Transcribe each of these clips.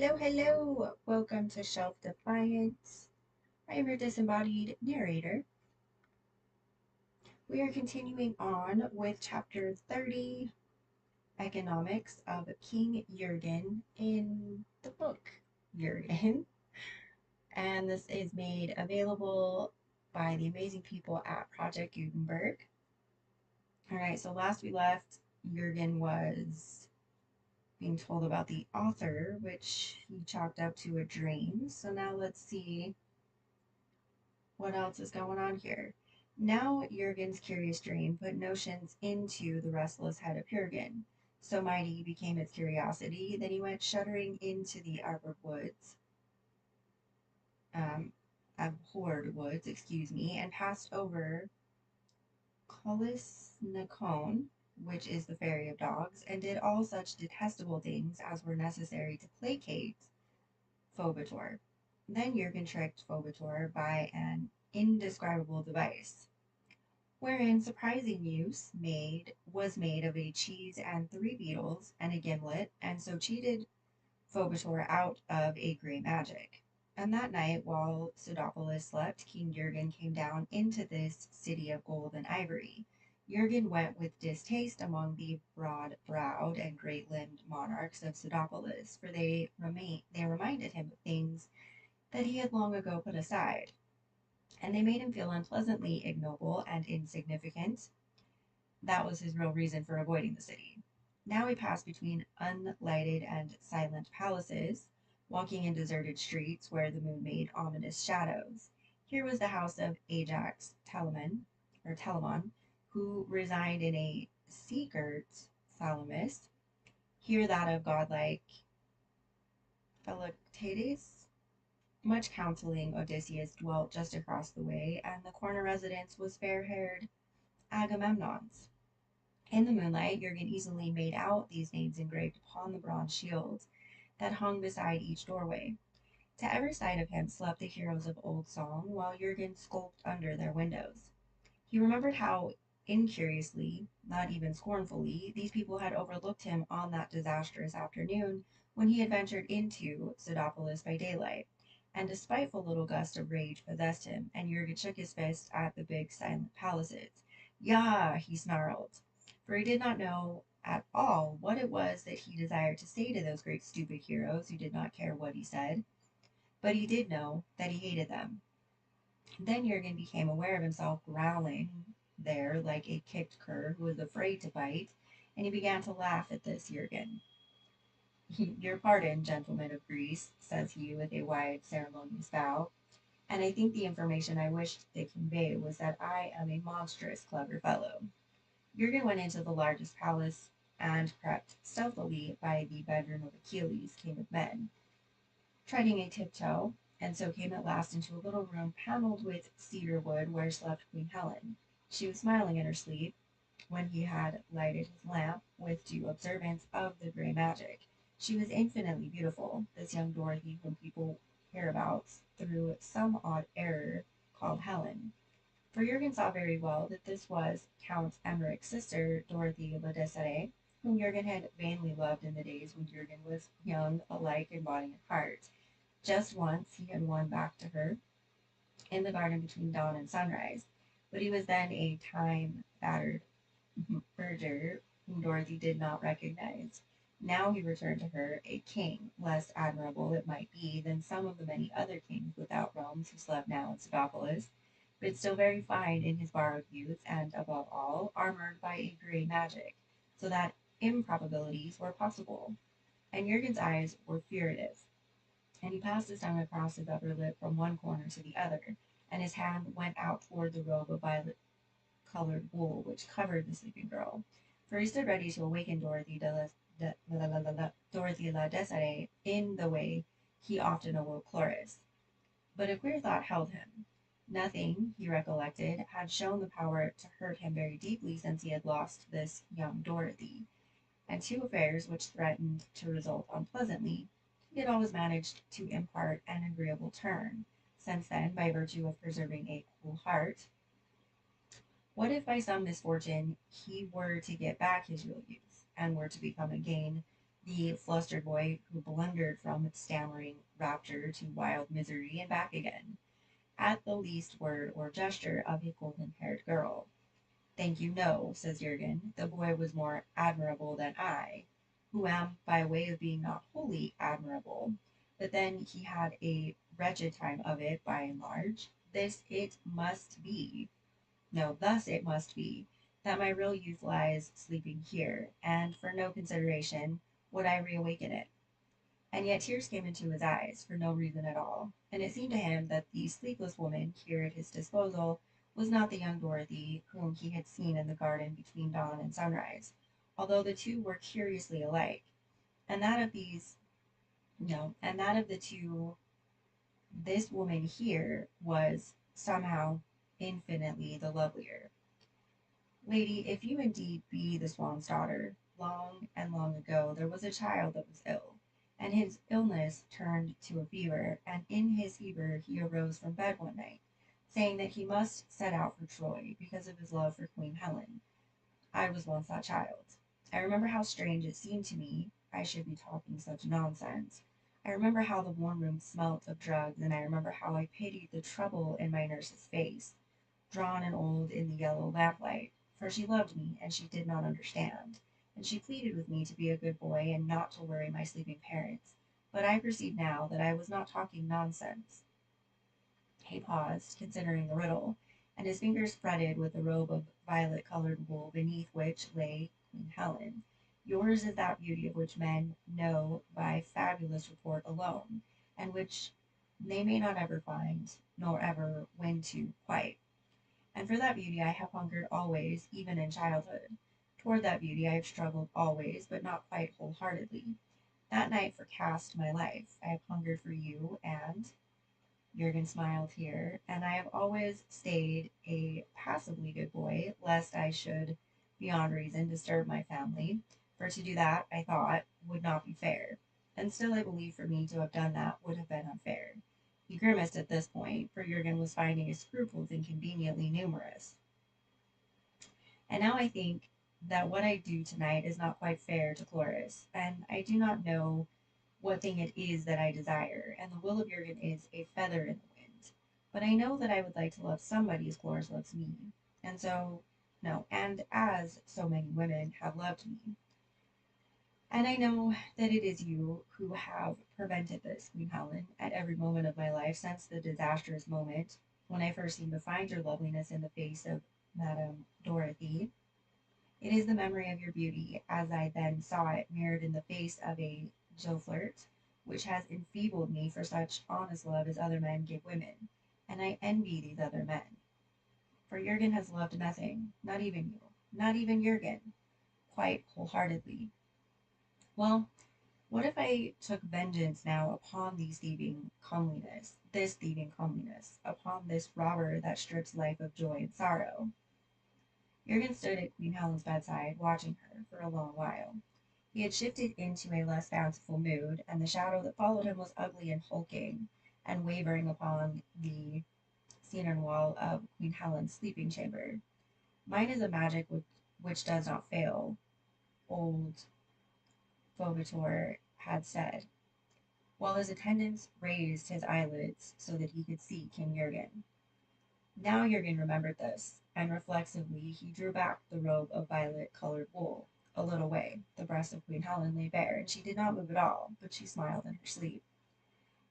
Hello, hello! Welcome to Shelf Defiance. I am your disembodied narrator. We are continuing on with chapter 30, Economics of King Jurgen in the book Jurgen. And this is made available by the amazing people at Project Gutenberg. Alright, so last we left, Jurgen was being told about the author, which he chalked up to a dream. So now let's see what else is going on here. Now Jurgen's curious dream put notions into the restless head of Jurgen. So mighty became its curiosity that he went shuddering into the arbor woods, abhorred woods, and passed over Colisnacone, which is the fairy of dogs, and did all such detestable things as were necessary to placate Phobator. Then Jurgen tricked Phobator by an indescribable device, wherein surprising use was made of a cheese and three beetles and a gimlet, and so cheated Phobator out of a grey magic. And that night, while Pseudopolis slept, King Jurgen came down into this city of gold and ivory. Jurgen went with distaste among the broad-browed and great-limbed monarchs of Pseudopolis, for they reminded him of things that he had long ago put aside, and they made him feel unpleasantly ignoble and insignificant. That was his real reason for avoiding the city. Now he passed between unlighted and silent palaces, walking in deserted streets where the moon made ominous shadows. Here was the house of Ajax Telamon, who resigned in a sea-girt Salamis. Here that of godlike Philoctetes. Much counseling Odysseus dwelt just across the way, and the corner residence was fair-haired Agamemnon's. In the moonlight, Jurgen easily made out these names engraved upon the bronze shields that hung beside each doorway. To every side of him slept the heroes of old song, while Jurgen skulked under their windows. He remembered how incuriously, not even scornfully, these people had overlooked him on that disastrous afternoon when he had ventured into Pseudopolis by daylight, and a spiteful little gust of rage possessed him, and Jurgen shook his fist at the big silent palaces. Yah! He snarled, for he did not know at all what it was that he desired to say to those great stupid heroes who did not care what he said, but he did know that he hated them. Then Jurgen became aware of himself growling there like a kicked cur who was afraid to bite, and he began to laugh at this Jurgen. Your pardon, gentlemen of Greece, says he with a wide ceremonious bow, and I think the information I wished to convey was that I am a monstrous clever fellow. Jurgen went into the largest palace and crept stealthily by the bedroom of Achilles, king of men, treading a tiptoe, and so came at last into a little room paneled with cedar wood where slept Queen Helen. She was smiling in her sleep when he had lighted his lamp with due observance of the grey magic. She was infinitely beautiful, this young Dorothy whom people hereabouts, through some odd error, called Helen. For Jurgen saw very well that this was Count Emmerich's sister, Dorothy La Desiree, whom Jurgen had vainly loved in the days when Jurgen was young alike in body and heart. Just once he had won back to her in the garden between dawn and sunrise, but he was then a time-battered verger whom Dorothy did not recognize. Now he returned to her, a king, less admirable, it might be, than some of the many other kings without realms who slept now in Pseudopolis, but still very fine in his borrowed youth, and, above all, armored by a grey magic, so that improbabilities were possible. And Jurgen's eyes were furtive, and he passed his tongue across his upper lip from one corner to the other, and his hand went out toward the robe of violet-colored wool which covered the sleeping girl, for he stood ready to awaken Dorothy La Desiree in the way he often awoke Chloris. But a queer thought held him. Nothing, he recollected, had shown the power to hurt him very deeply since he had lost this young Dorothy, and two affairs which threatened to result unpleasantly he had always managed to impart an agreeable turn. Since then, by virtue of preserving a cool heart, what if by some misfortune he were to get back his real youth, and were to become again the flustered boy who blundered from stammering rapture to wild misery and back again, at the least word or gesture of a golden-haired girl. Thank you, no, says Jurgen. The boy was more admirable than I, who am by way of being not wholly admirable. But then he had a wretched time of it by and large. This it must be. No, thus it must be, that my real youth lies sleeping here, and for no consideration would I reawaken it. And yet tears came into his eyes for no reason at all, and it seemed to him that the sleepless woman here at his disposal was not the young Dorothy whom he had seen in the garden between dawn and sunrise, although the two were curiously alike, and that of these no, and that of the two, this woman here was somehow infinitely the lovelier. Lady, if you indeed be the swan's daughter, long and long ago there was a child that was ill, and his illness turned to a fever, and in his fever he arose from bed one night, saying that he must set out for Troy because of his love for Queen Helen. I was once that child. I remember how strange it seemed to me I should be talking such nonsense. I remember how the warm room smelt of drugs, and I remember how I pitied the trouble in my nurse's face, drawn and old in the yellow lamplight, for she loved me and she did not understand, and she pleaded with me to be a good boy and not to worry my sleeping parents. But I perceive now that I was not talking nonsense. He paused, considering the riddle, and his fingers fretted with the robe of violet colored wool beneath which lay Queen Helen. Yours is that beauty of which men know by fabulous report alone, and which they may not ever find, nor ever win to quite. And for that beauty I have hungered always, even in childhood. Toward that beauty I have struggled always, but not quite wholeheartedly. That night forecast my life. I have hungered for you, and Jurgen smiled here, and I have always stayed a passably good boy, lest I should, beyond reason, disturb my family, for to do that, I thought, would not be fair. And still I believe for me to have done that would have been unfair. He grimaced at this point, for Jurgen was finding his scruples inconveniently numerous. And now I think that what I do tonight is not quite fair to Chloris, and I do not know what thing it is that I desire, and the will of Jurgen is a feather in the wind. But I know that I would like to love somebody as Chloris loves me, and so, no, and as so many women have loved me. And I know that it is you who have prevented this, Queen Helen, at every moment of my life since the disastrous moment when I first seemed to find your loveliness in the face of Madame Dorothy. It is the memory of your beauty, as I then saw it mirrored in the face of a Joflirt, which has enfeebled me for such honest love as other men give women, and I envy these other men. For Jurgen has loved nothing, not even you, not even Jurgen, quite wholeheartedly. Well, what if I took vengeance now upon this thieving comeliness, upon this robber that strips life of joy and sorrow? Jurgen stood at Queen Helen's bedside, watching her for a long while. He had shifted into a less bountiful mood, and the shadow that followed him was ugly and hulking, and wavering upon the cedar wall of Queen Helen's sleeping chamber. Mine is a magic which does not fail, old Bogator had said, while his attendants raised his eyelids so that he could see King Jurgen. Now Jurgen remembered this, and reflexively he drew back the robe of violet-colored wool a little way. The breast of Queen Helen lay bare, and she did not move at all, but she smiled in her sleep.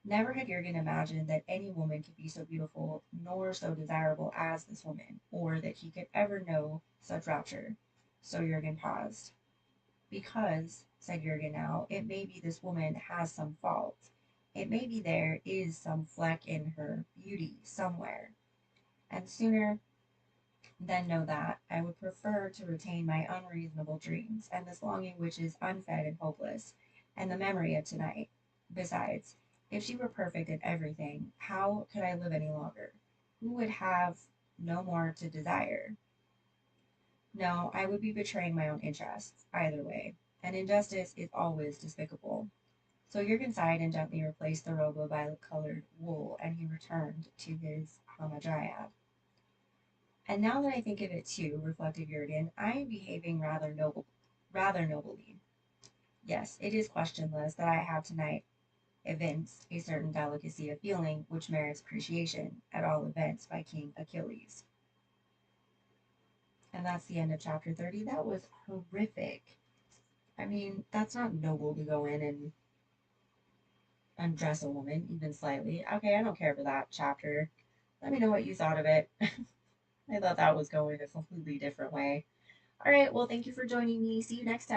Never had Jurgen imagined that any woman could be so beautiful nor so desirable as this woman, or that he could ever know such rapture. So Jurgen paused. Because, said Jurgen now, it may be this woman has some fault. It may be there is some fleck in her beauty somewhere. And sooner than know that, I would prefer to retain my unreasonable dreams, and this longing which is unfed and hopeless, and the memory of tonight. Besides, if she were perfect in everything, how could I live any longer? Who would have no more to desire? No, I would be betraying my own interests, either way, and injustice is always despicable. So Jurgen sighed and gently replaced the robe of violet-colored wool, and he returned to his hamadryad. And now that I think of it too, reflected Jurgen, I am behaving rather nobly. Yes, it is questionless that I have tonight evinced a certain delicacy of feeling which merits appreciation, at all events, by King Achilles. And that's the end of chapter 30. That was horrific. I mean, that's not noble to go in and undress a woman, even slightly. Okay, I don't care for that chapter. Let me know what you thought of it. I thought that was going a completely different way. All right, well, thank you for joining me. See you next time.